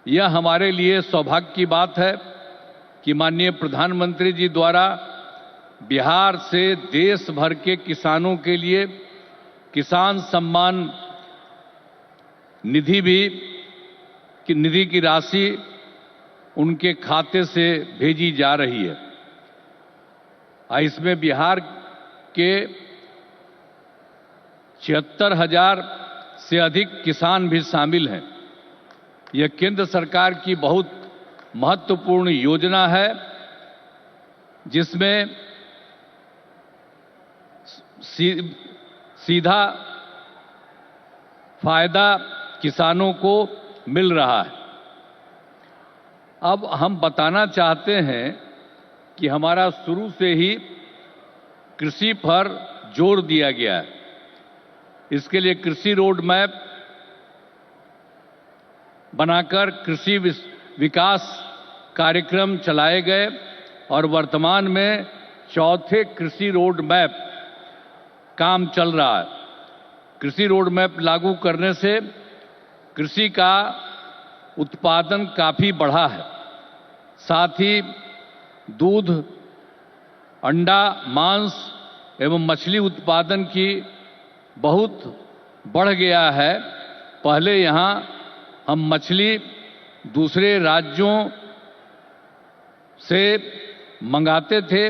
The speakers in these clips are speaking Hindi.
यह हमारे लिए सौभाग्य की बात है कि माननीय प्रधानमंत्री जी द्वारा बिहार से देश भर के किसानों के लिए किसान सम्मान निधि की राशि उनके खाते से भेजी जा रही है। इसमें बिहार के 76,000 से अधिक किसान भी शामिल हैं। यह केंद्र सरकार की बहुत महत्वपूर्ण योजना है जिसमें सीधा फायदा किसानों को मिल रहा है। अब हम बताना चाहते हैं कि हमारा शुरू से ही कृषि पर जोर दिया गया है। इसके लिए कृषि रोड मैप बनाकर कृषि विकास कार्यक्रम चलाए गए और वर्तमान में चौथे कृषि रोड मैप काम चल रहा है। कृषि रोड मैप लागू करने से कृषि का उत्पादन काफी बढ़ा है। साथ ही दूध, अंडा, मांस एवं मछली उत्पादन की बहुत बढ़ गया है। पहले यहाँ हम मछली दूसरे राज्यों से मंगाते थे,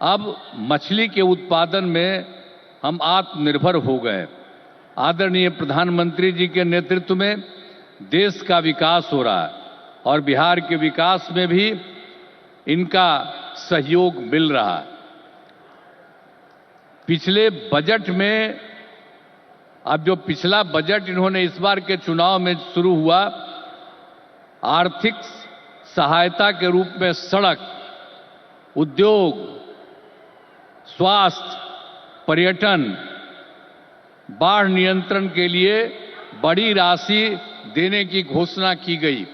अब मछली के उत्पादन में हम आत्मनिर्भर हो गए। आदरणीय प्रधानमंत्री जी के नेतृत्व में देश का विकास हो रहा है और बिहार के विकास में भी इनका सहयोग मिल रहा है। पिछले बजट में, अब जो पिछला बजट इन्होंने इस बार के चुनाव में शुरू हुआ, आर्थिक सहायता के रूप में सड़क, उद्योग, स्वास्थ्य, पर्यटन, बाढ़ नियंत्रण के लिए बड़ी राशि देने की घोषणा की गई।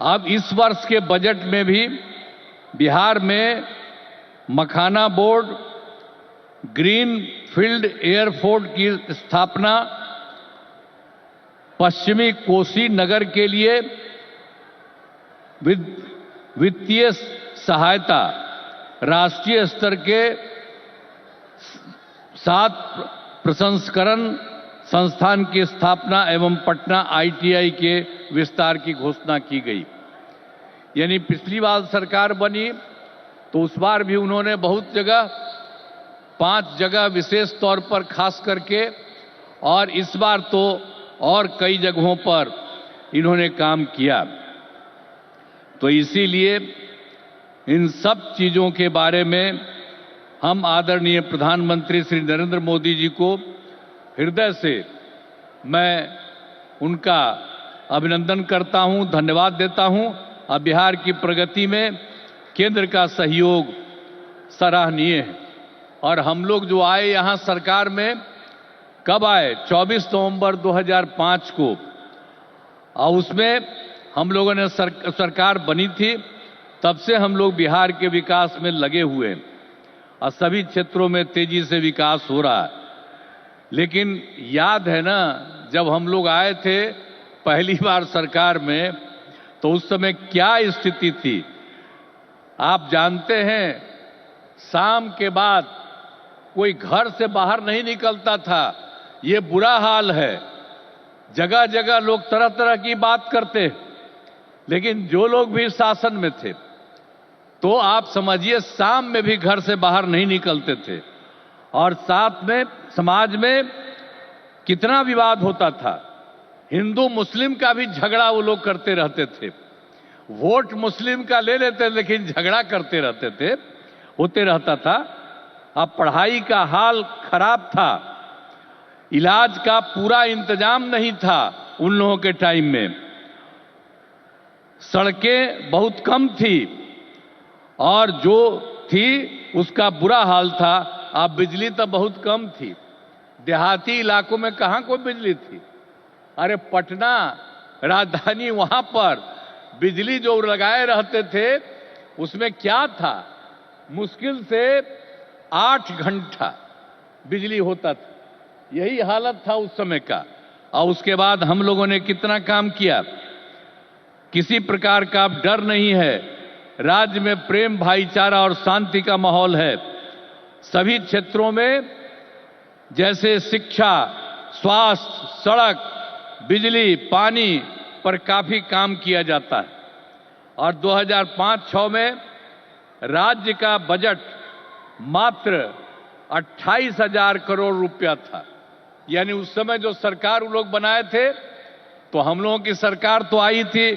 अब इस वर्ष के बजट में भी बिहार में मखाना बोर्ड, ग्रीन फील्ड एयरपोर्ट की स्थापना, पश्चिमी कोसी नगर के लिए वित्तीय सहायता, राष्ट्रीय स्तर के 7 प्रसंस्करण संस्थान की स्थापना एवं पटना ITI के विस्तार की घोषणा की गई। यानी पिछली बार सरकार बनी तो उस बार भी उन्होंने बहुत जगह, 5 जगह विशेष तौर पर खास करके, और इस बार तो और कई जगहों पर इन्होंने काम किया। तो इसीलिए इन सब चीजों के बारे में हम आदरणीय प्रधानमंत्री श्री नरेंद्र मोदी जी को हृदय से मैं उनका अभिनंदन करता हूं, धन्यवाद देता हूं। अब बिहार की प्रगति में केंद्र का सहयोग सराहनीय है। और हम लोग जो आए यहां सरकार में, कब आए? 24 नवंबर 2005 को, और उसमें हम लोगों ने सरकार बनी थी। तब से हम लोग बिहार के विकास में लगे हुए हैं और सभी क्षेत्रों में तेजी से विकास हो रहा है। लेकिन याद है ना, जब हम लोग आए थे पहली बार सरकार में, तो उस समय क्या स्थिति थी आप जानते हैं। शाम के बाद कोई घर से बाहर नहीं निकलता था। ये बुरा हाल है। जगह जगह लोग तरह तरह की बात करते, लेकिन जो लोग भी शासन में थे, तो आप समझिए शाम में भी घर से बाहर नहीं निकलते थे। और साथ में समाज में कितना विवाद होता था। हिंदू मुस्लिम का भी झगड़ा वो लोग करते रहते थे। वोट मुस्लिम का ले लेते, लेकिन झगड़ा करते रहते थे, होते रहता था। अब पढ़ाई का हाल खराब था, इलाज का पूरा इंतजाम नहीं था उन लोगों के टाइम में, सड़कें बहुत कम थी और जो थी उसका बुरा हाल था। अब बिजली तो बहुत कम थी, देहाती इलाकों में कहां कोई बिजली थी। अरे पटना राजधानी, वहां पर बिजली जो लगाए रहते थे उसमें क्या था, मुश्किल से 8 घंटा बिजली होता था। यही हालत था उस समय का। और उसके बाद हम लोगों ने कितना काम किया। किसी प्रकार का अब डर नहीं है, राज्य में प्रेम, भाईचारा और शांति का माहौल है। सभी क्षेत्रों में जैसे शिक्षा, स्वास्थ्य, सड़क, बिजली, पानी पर काफी काम किया जाता है। और 2005-06 में राज्य का बजट मात्र 28,000 करोड़ रुपया था। यानी उस समय जो सरकार वो लोग बनाए थे, तो हम लोगों की सरकार तो आई थी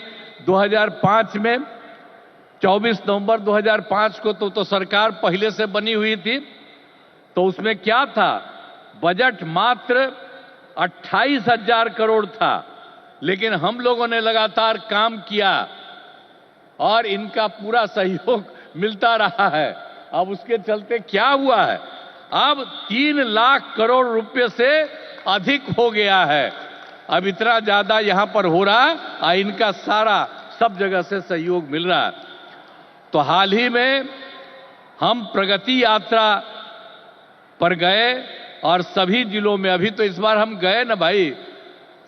2005 में, 24 नवंबर 2005 को तो सरकार पहले से बनी हुई थी। तो उसमें क्या था, बजट मात्र 28,000 करोड़ था। लेकिन हम लोगों ने लगातार काम किया और इनका पूरा सहयोग मिलता रहा है। अब उसके चलते क्या हुआ है, अब 3 लाख करोड़ रुपए से अधिक हो गया है। अब इतना ज्यादा यहां पर हो रहा है और इनका सारा सब जगह से सहयोग मिल रहा है। तो हाल ही में हम प्रगति यात्रा पर गए और सभी जिलों में, अभी तो इस बार हम गए ना भाई,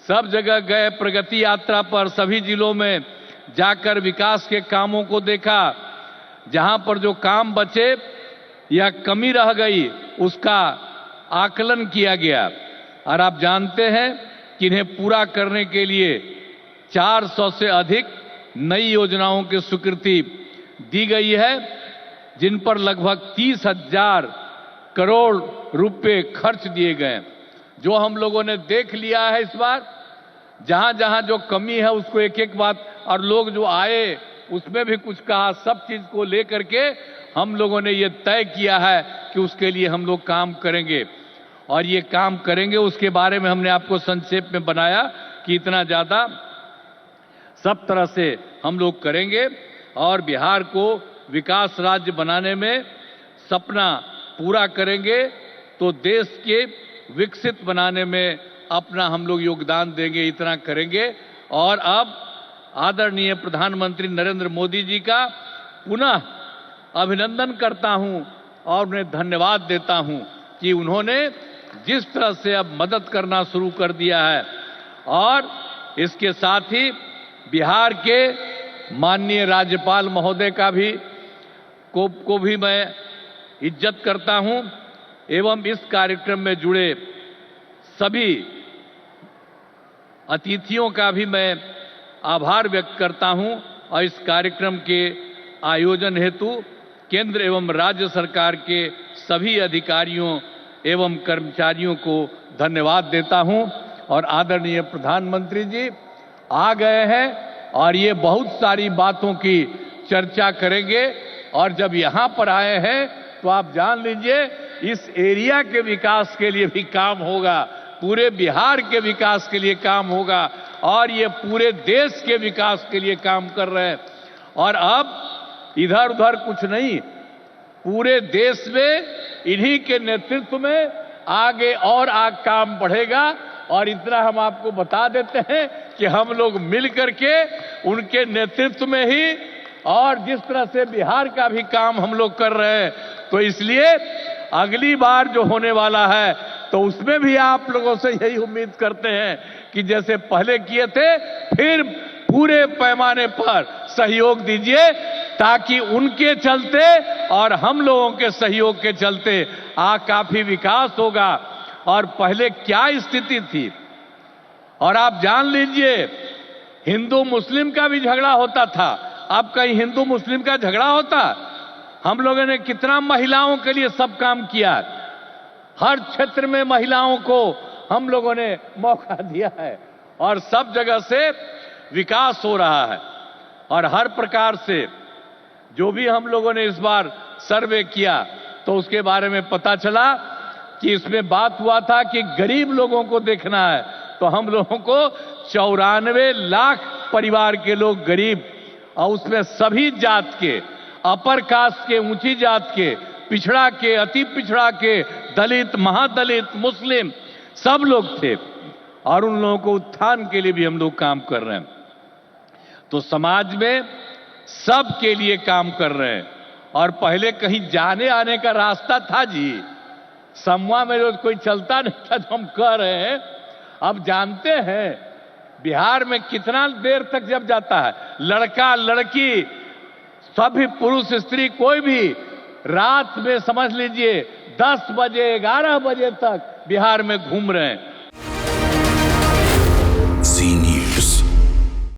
सब जगह गए प्रगति यात्रा पर, सभी जिलों में जाकर विकास के कामों को देखा। जहां पर जो काम बचे या कमी रह गई उसका आकलन किया गया। और आप जानते हैं कि इन्हें पूरा करने के लिए 400 से अधिक नई योजनाओं की स्वीकृति दी गई है, जिन पर लगभग 30,000 करोड़ रुपए खर्च दिए गए। जो हम लोगों ने देख लिया है इस बार, जहां जहां जो कमी है उसको एक एक बात, और लोग जो आए उसमें भी कुछ कहा, सब चीज को लेकर के हम लोगों ने ये तय किया है कि उसके लिए हम लोग काम करेंगे। और ये काम करेंगे उसके बारे में हमने आपको संक्षेप में बनाया कि इतना ज्यादा सब तरह से हम लोग करेंगे और बिहार को विकास राज्य बनाने में सपना पूरा करेंगे, तो देश के विकसित बनाने में अपना हम लोग योगदान देंगे, इतना करेंगे। और अब आदरणीय प्रधानमंत्री नरेंद्र मोदी जी का पुनः अभिनंदन करता हूं और उन्हें धन्यवाद देता हूं कि उन्होंने जिस तरह से अब मदद करना शुरू कर दिया है। और इसके साथ ही बिहार के माननीय राज्यपाल महोदय का भी को भी मैं इज्जत करता हूं एवं इस कार्यक्रम में जुड़े सभी अतिथियों का भी मैं आभार व्यक्त करता हूं। और इस कार्यक्रम के आयोजन हेतु केंद्र एवं राज्य सरकार के सभी अधिकारियों एवं कर्मचारियों को धन्यवाद देता हूं। और आदरणीय प्रधानमंत्री जी आ गए हैं और ये बहुत सारी बातों की चर्चा करेंगे। और जब यहां पर आए हैं तो आप जान लीजिए इस एरिया के विकास के लिए भी काम होगा, पूरे बिहार के विकास के लिए काम होगा और ये पूरे देश के विकास के लिए काम कर रहे हैं। और अब इधर उधर कुछ नहीं, पूरे देश में इन्हीं के नेतृत्व में आगे और काम बढ़ेगा। और इतना हम आपको बता देते हैं कि हम लोग मिल करके उनके नेतृत्व में ही और जिस तरह से बिहार का भी काम हम लोग कर रहे हैं, तो इसलिए अगली बार जो होने वाला है तो उसमें भी आप लोगों से यही उम्मीद करते हैं कि जैसे पहले किए थे फिर पूरे पैमाने पर सहयोग दीजिए, ताकि उनके चलते और हम लोगों के सहयोग के चलते काफी विकास होगा। और पहले क्या स्थिति थी, और आप जान लीजिए हिंदू मुस्लिम का भी झगड़ा होता था। अब कहीं हिंदू मुस्लिम का झगड़ा होता? हम लोगों ने कितना महिलाओं के लिए सब काम किया, हर क्षेत्र में महिलाओं को हम लोगों ने मौका दिया है और सब जगह से विकास हो रहा है। और हर प्रकार से जो भी हम लोगों ने इस बार सर्वे किया तो उसके बारे में पता चला कि इसमें बात हुआ था कि गरीब लोगों को देखना है, तो हम लोगों को 94 लाख परिवार के लोग गरीब, और उसमें सभी जात के, अपर कास्ट के, ऊंची जात के, पिछड़ा के, अति पिछड़ा के, दलित, महादलित, मुस्लिम सब लोग थे। और उन लोगों को उत्थान के लिए भी हम लोग काम कर रहे हैं। तो समाज में सब के लिए काम कर रहे हैं। और पहले कहीं जाने आने का रास्ता था जी, समूह में जो कोई चलता नहीं था, तो हम कह रहे हैं अब जानते हैं बिहार में कितना देर तक जब जाता है, लड़का लड़की सभी पुरुष स्त्री कोई भी रात में समझ लीजिए 10 बजे 11 बजे तक बिहार में घूम रहे हैं।